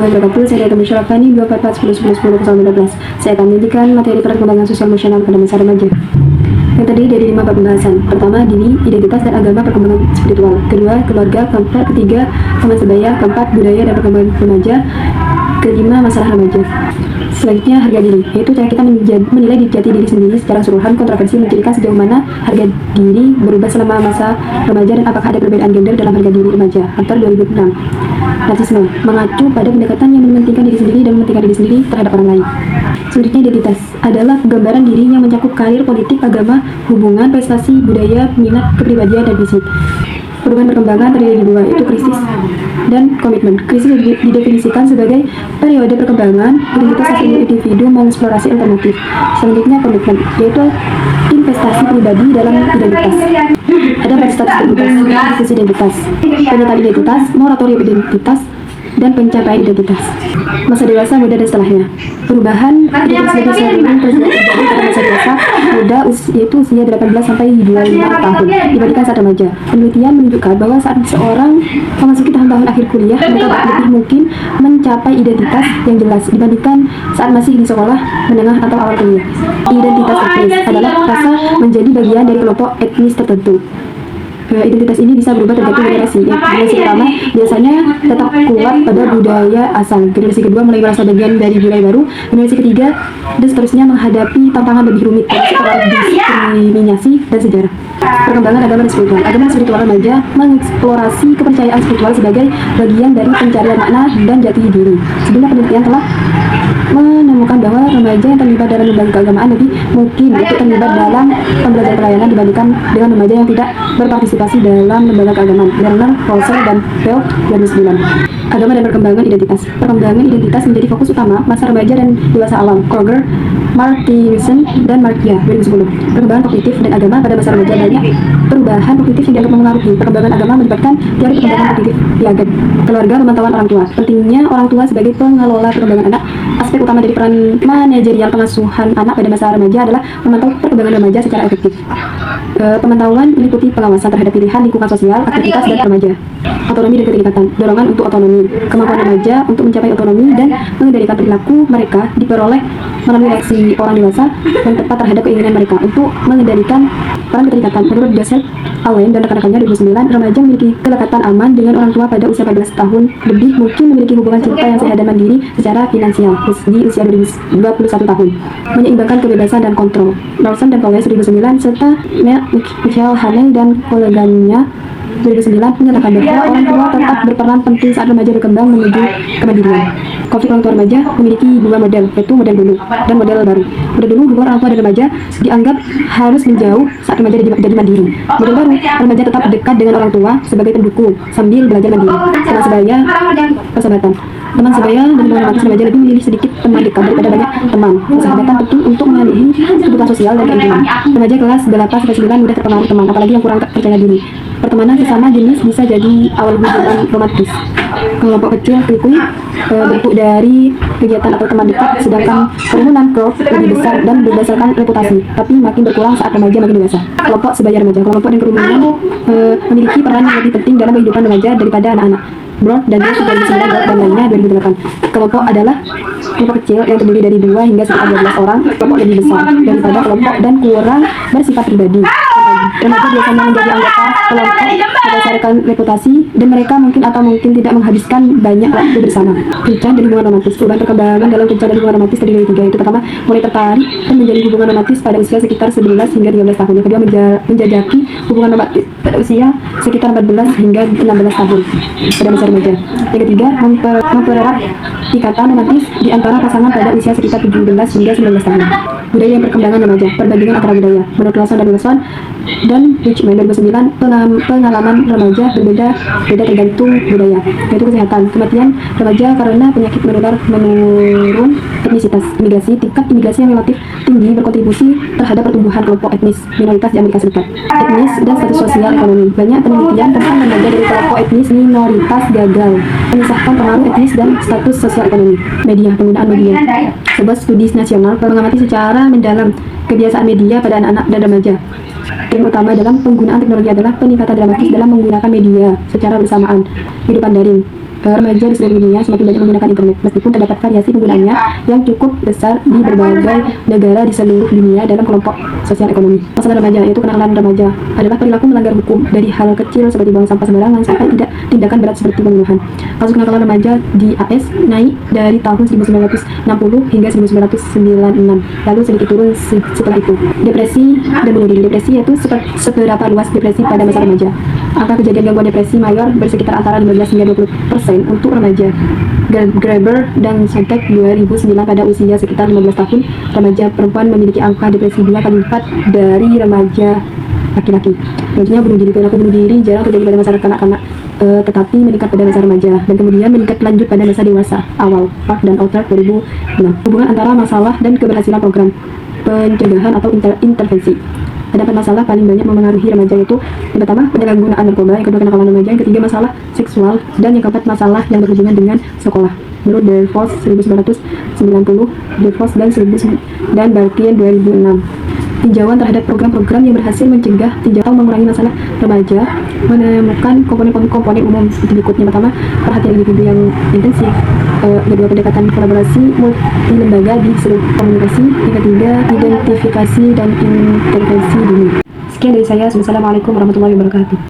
warahmatullahi wabarakatuh. Saya Dr. Musyraf Fani, 244 Saya akan memberikan materi perkembangan sosial emosional pada masa remaja. Yang terdiri dari 5 bab pembahasan. Pertama, diri, identitas dan agama, perkembangan spiritual. Kedua, keluarga. Keempat, ketiga, teman sebaya. Keempat, budaya dan perkembangan remaja. Kelima, masalah remaja. Selanjutnya, harga diri, yaitu cara kita menilai jati diri sendiri secara keseluruhan. Kontroversi mencirikan sejauh mana harga diri berubah selama masa remaja dan apakah ada perbedaan gender dalam harga diri remaja. Antar 2006. Narsisme mengacu pada pendekatan yang mementingkan diri sendiri dan mementingkan diri sendiri terhadap orang lain. Selanjutnya, identitas adalah gambaran diri yang mencakup karir, politik, agama, hubungan, prestasi, budaya, minat, kepribadian, dan fisik. Perubahan perkembangan terdiri dari dua, yaitu krisis dan komitmen. Krisis didefinisikan sebagai periode perkembangan identitas satu individu mengeksplorasi alternatif. Selanjutnya, komitmen, yaitu investasi pribadi dalam identitas. Ada 4 status identitas: krisis identitas, penyataan identitas, moratorium identitas, dan pencapaian identitas. Masa dewasa, muda, dan setelahnya. Perubahan identitas sering terjadi pada masa dewasa muda, yaitu usia 18 sampai 25 tahun dibandingkan saat remaja. Penelitian menunjukkan bahwa saat seorang memasuki tahun-tahun akhir kuliah, mereka lebih mungkin mencapai identitas yang jelas dibandingkan saat masih di sekolah menengah atau awal kuliah. Identitas etnis adalah rasa menjadi bagian dari kelompok etnis tertentu. Identitas ini bisa berubah tergantung generasi. Generasi pertama biasanya tetap kuat pada budaya asal. Generasi kedua mulai merasa bagian dari budaya baru. Generasi ketiga dan seterusnya menghadapi tantangan lebih rumit seperti diskriminasi dan sejarah. Perkembangan agama dan spiritual. Agama dan spiritual remaja mengeksplorasi kepercayaan spiritual sebagai bagian dari pencarian makna dan jati diri. Sebelumnya penelitian telah menemukan bahwa remaja yang terlibat dalam lembaga keagamaan lebih mungkin untuk terlibat dalam pembelajaran pelayanan dibandingkan dengan remaja yang tidak berpartisipasi dalam lembaga keagamaan. Garner, Rosel, dan Bell 2009. Agama dan perkembangan identitas. Perkembangan identitas menjadi fokus utama masa remaja dan dewasa awal. Kroger, Martinson, dan Markia 2010. Perkembangan kognitif dan agama pada masa remaja. Banyak perubahan kognitif yang dianggap mempengaruhi perkembangan agama melibatkan teori perkembangan kognitif Piaget. Keluarga, pemantauan orang tua. Pentingnya orang tua sebagai pengelola perkembangan anak. Aspek utama dari peran manajerial pengasuhan anak pada masa remaja adalah memantau perkembangan remaja secara efektif. Pemantauan meliputi pengawasan terhadap pilihan lingkungan sosial, aktivitas, dan remaja. Otonomi dan keterikatan. Dorongan untuk otonomi. Kemampuan remaja untuk mencapai otonomi dan mengendalikan perilaku mereka diperoleh melalui reaksi orang dewasa yang tepat terhadap keinginan mereka untuk mengendalikan peran keterikatan. Menurut Joseph Allen dan rekan-rekannya 2009, remaja memiliki kedekatan aman dengan orang tua pada usia 14 tahun lebih mungkin memiliki hubungan cinta yang sehat dan mandiri secara finansial di usia 21 tahun. Menyeimbangkan kebebasan dan kontrol. Lawson dan Powell 2009 serta Michael Haney dan koleganya 2009 menyatakan bahwa orang tua tetap berperan penting saat remaja berkembang menuju kemandirian. Konflik orang tua remaja memiliki dua model, yaitu model dulu dan model baru. Model dulu, hubungan orang tua dan remaja dianggap harus menjauh saat remaja jadi mandiri. Model baru, remaja tetap dekat dengan orang tua sebagai pendukung sambil belajar mandiri. Teman sebaya, persahabatan. Teman sebaya dan hubungan romantis remaja lebih memilih sedikit teman dekat daripada banyak teman. Persahabatan penting untuk memenuhi kebutuhan sosial dan keinginan. Remaja kelas 8-9 mudah terpengaruh teman, apalagi yang kurang percaya diri. Pertemanan sesama jenis bisa jadi awal hubungan romantis. Kelompok kecil klikui bentuk dari kegiatan atau teman dekat, sedangkan kerumunan crowd lebih besar dan berdasarkan reputasi, tapi makin berkurang saat remaja makin dewasa. Kelompok sebaya remaja. Kelompok dan kerumunan memiliki peran yang lebih penting dalam kehidupan remaja daripada anak-anak. Broad dan Josh 2009 dan lainnya 2008. Kelompok adalah kelompok kecil yang terdiri dari 2 hingga sekitar 12 orang. Kelompok lebih besar daripada kelompok dan kurang bersifat pribadi. Remaja biasanya menjadi anggota kelompok berdasarkan reputasi dan mereka mungkin tidak menghabiskan banyak waktu bersama. Kencan dan hubungan romantis. Perubahan perkembangan dalam kencan dan hubungan romantis terdiri dari 3, yaitu pertama, mulai tertarik dan menjadi hubungan romantis pada usia sekitar 11 hingga 13 tahun. Yang kedua, menjajaki hubungan romantis pada usia sekitar 14 hingga 16 tahun pada masa remaja. Yang ketiga, mempererat ikatan romantis di antara pasangan pada usia sekitar 17 hingga 19 tahun. Budaya dan perkembangan remaja. Perbandingan antara budaya. Menurut Lawson dan Richmond 2009, pengalaman remaja berbeda tergantung budaya, yaitu kesehatan, kematian remaja karena penyakit menular menurun, etnisitas, imigrasi. Tingkat imigrasi yang relatif tinggi berkontribusi terhadap pertumbuhan kelompok etnis minoritas di Amerika Serikat. Etnis dan status sosial ekonomi. Banyak penelitian tentang remaja dari kelompok etnis minoritas gagal memisahkan pengaruh etnis dan status sosial ekonomi. Media, penggunaan media. Sebuah studi nasional mengamati secara mendalam kebiasaan media pada anak-anak dan remaja. Yang utama dalam penggunaan teknologi adalah peningkatan dramatis dalam menggunakan media secara bersamaan. Kehidupan daring. remaja di seluruh dunia semakin banyak menggunakan internet, meskipun terdapat variasi penggunaannya yang cukup besar di berbagai negara di seluruh dunia dalam kelompok sosial ekonomi. Masalah remaja, yaitu kenakalan remaja adalah perilaku melanggar hukum dari hal kecil seperti buang sampah sembarangan sampai tindakan berat seperti pembunuhan. Kasus kenakalan remaja di AS naik dari tahun 1960 hingga 1996, lalu sedikit turun setelah itu. Depresi dan bunuh diri. Depresi yaitu seberapa luas depresi pada masa remaja. Angka kejadian gangguan depresi mayor bersekitar antara 15 hingga 20% untuk remaja. Graeber dan Sontek 2009 pada usia sekitar 15 tahun, remaja perempuan memiliki angka depresi 2 kali lipat dari remaja laki-laki. Selanjutnya bunuh diri. Perilaku bunuh diri jarang terjadi pada masa kanak-kanak, tetapi meningkat pada masa remaja dan kemudian meningkat lanjut pada masa dewasa awal. Park dan Outer 2006. Hubungan antara masalah dan keberhasilan program pencegahan atau intervensi. Terdapat masalah paling banyak memengaruhi remaja, yaitu yang pertama penyalahgunaan narkoba, yang kedua kenakalan remaja, yang ketiga masalah seksual, dan yang keempat masalah yang berhubungan dengan sekolah. Menurut DeVos 1990, DeVos dan Barkian 2006. Tinjauan terhadap program-program yang berhasil mencegah atau mengurangi masalah remaja menemukan komponen umum seperti berikutnya. Pertama, perhatian individu yang intensif. Kedua, pendekatan kolaborasi multi lembaga di seluruh komunikasi. Yang ketiga, identifikasi dan intervensi dini. Sekian dari saya. Wassalamualaikum warahmatullahi wabarakatuh.